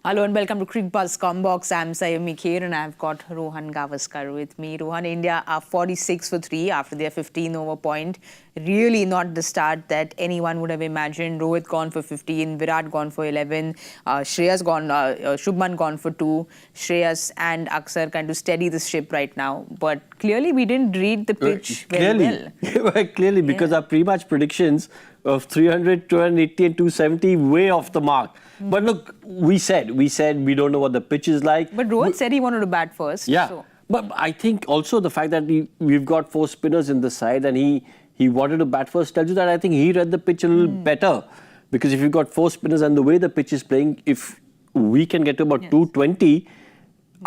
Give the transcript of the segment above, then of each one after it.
Hello and welcome to Cricbuzz Comm Box. I'm Saiyami, Kher, and I've got Rohan Gavaskar with me. Rohan, India are 46 for 3 after their 15-over point. Really not the start that anyone would have imagined. Rohit gone for 15, Virat gone for 11, Shreyas gone, Shubman gone for 2. Shreyas and Axar kind of steady the ship right now. But clearly we didn't read the pitch very well. Clearly, because our pre-match predictions of 300, 280 and 270 way off the mark. But look, we said we don't know what the pitch is like. But Rohit said he wanted to bat first. Yeah, so. But I think also the fact that we've got 4 spinners in the side and he wanted to bat first tells you that I think he read the pitch a little better. Because if you've got 4 spinners and the way the pitch is playing, if we can get to about 220,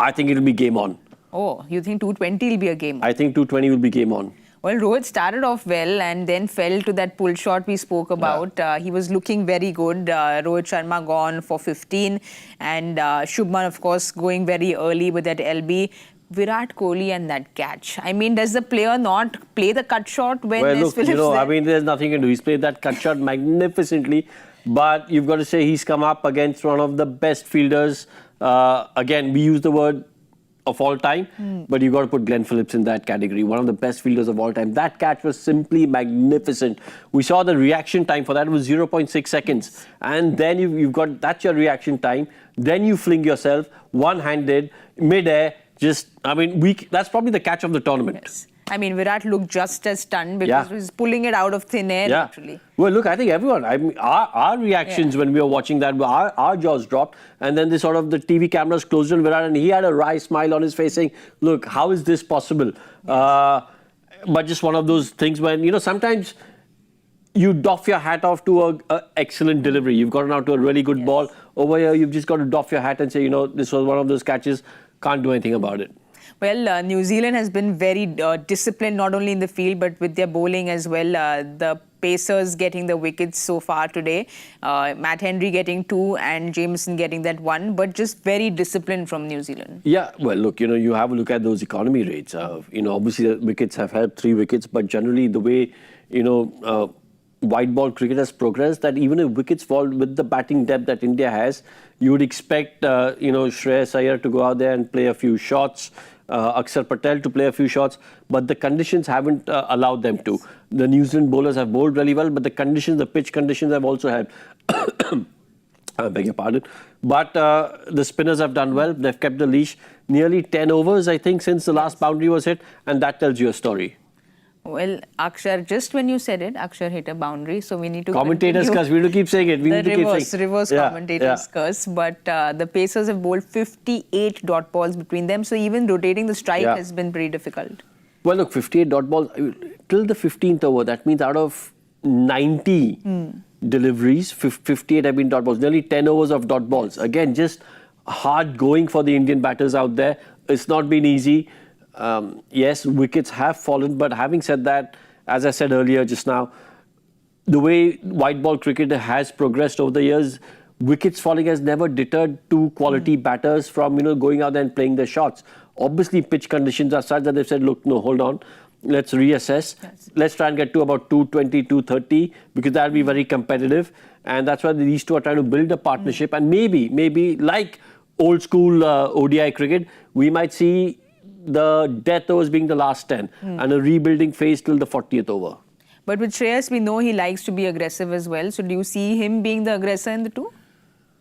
I think it'll be game on. Oh, you think 220 will be a game on? I think 220 will be game on. Well, Rohit started off well and then fell to that pull shot we spoke about. Yeah. He was looking very good. Rohit Sharma gone for 15 and Shubman, of course, going very early with that LB. Virat Kohli and that catch. I mean, does the player not play the cut shot when there's Phillips there? I mean, there's nothing to do. He's played that cut shot magnificently. But you've got to say he's come up against one of the best fielders. Again, we use the word of all time, but you've got to put Glenn Phillips in that category. One of the best fielders of all time. That catch was simply magnificent. We saw the reaction time for that was 0.6 seconds. And then you've got, that's your reaction time. Then you fling yourself, one-handed, mid-air, that's probably the catch of the tournament. Yes. I mean, Virat looked just as stunned because he was pulling it out of thin air, actually. Well, look, I think everyone, our reactions when we were watching that, our jaws dropped. And then the TV cameras closed on Virat and he had a wry smile on his face saying, look, how is this possible? But just one of those things when, sometimes you doff your hat off to an excellent delivery. You've gotten out to a really good ball. Over here, you've just got to doff your hat and say, this was one of those catches, can't do anything about it. Well, New Zealand has been very disciplined, not only in the field, but with their bowling as well. The Pacers getting the wickets so far today. Matt Henry getting 2 and Jameson getting that 1, but just very disciplined from New Zealand. Yeah, well, look, you have a look at those economy rates. Obviously the wickets have helped, 3 wickets, but generally the way, white ball cricket has progressed, that even if wickets fall with the batting depth that India has, you would expect, Shreyas Iyer to go out there and play a few shots. Axar Patel to play a few shots, but the conditions haven't allowed them to. The New Zealand bowlers have bowled really well, but the pitch conditions have also helped. I beg your pardon. But the spinners have done well. They've kept the leash. Nearly 10 overs, I think, since the last boundary was hit, and that tells you a story. Well, Axar, just when you said it, Axar hit a boundary, so we need to Commentators curse. We need to keep saying it. We need to keep saying reverse commentators curse. But the Pacers have bowled 58 dot balls between them, so even rotating the strike has been pretty difficult. Well, look, 58 dot balls till the 15th over. That means out of 90 deliveries, 58 have been dot balls. Nearly 10 overs of dot balls. Again, just hard going for the Indian batters out there. It's not been easy. Yes, wickets have fallen, but having said that, as I said earlier just now, the way white ball cricket has progressed over the years, wickets falling has never deterred 2 quality batters from going out there and playing their shots. Obviously, pitch conditions are such that they've said, look, no, hold on, let's reassess. Let's try and get to about 220, 230, because that'll be very competitive. And that's why these two are trying to build a partnership. And maybe like old school ODI cricket, we might see the death overs being the last 10 and a rebuilding phase till the 40th over. But with Shreyas, we know he likes to be aggressive as well. So do you see him being the aggressor in the 2?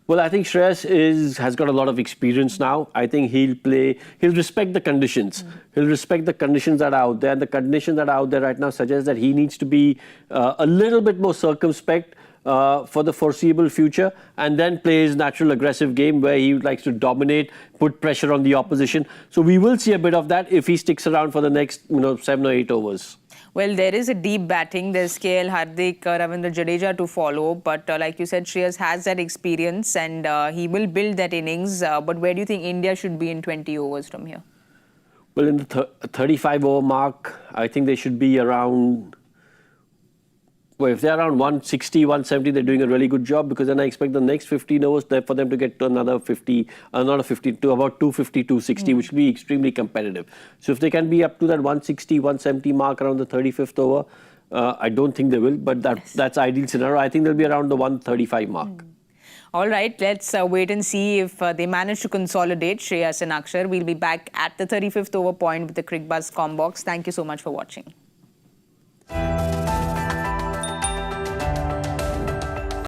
Well, I think Shreyas has got a lot of experience now. I think he'll respect the conditions. He'll respect the conditions that are out there. And the conditions that are out there right now suggest that he needs to be a little bit more circumspect for the foreseeable future, and then play his natural aggressive game where he likes to dominate, put pressure on the opposition. So we will see a bit of that if he sticks around for the next 7 or 8 overs. Well, there is a deep batting. There's KL, Hardik, Ravindra Jadeja to follow. But like you said, Shreyas has that experience and he will build that innings. But where do you think India should be in 20 overs from here? Well, in the 35-over mark, I think they should be around... Well, if they're around 160, 170, they're doing a really good job, because then I expect the next 15 overs for them to get to another 50, to about 250, 260, which will be extremely competitive. So if they can be up to that 160, 170 mark around the 35th over, I don't think they will, but that's ideal scenario. I think they'll be around the 135 mark. All right, let's wait and see if they manage to consolidate Shreyas and Axar. We'll be back at the 35th over point with the Cricbuzz Comm Box. Thank you so much for watching.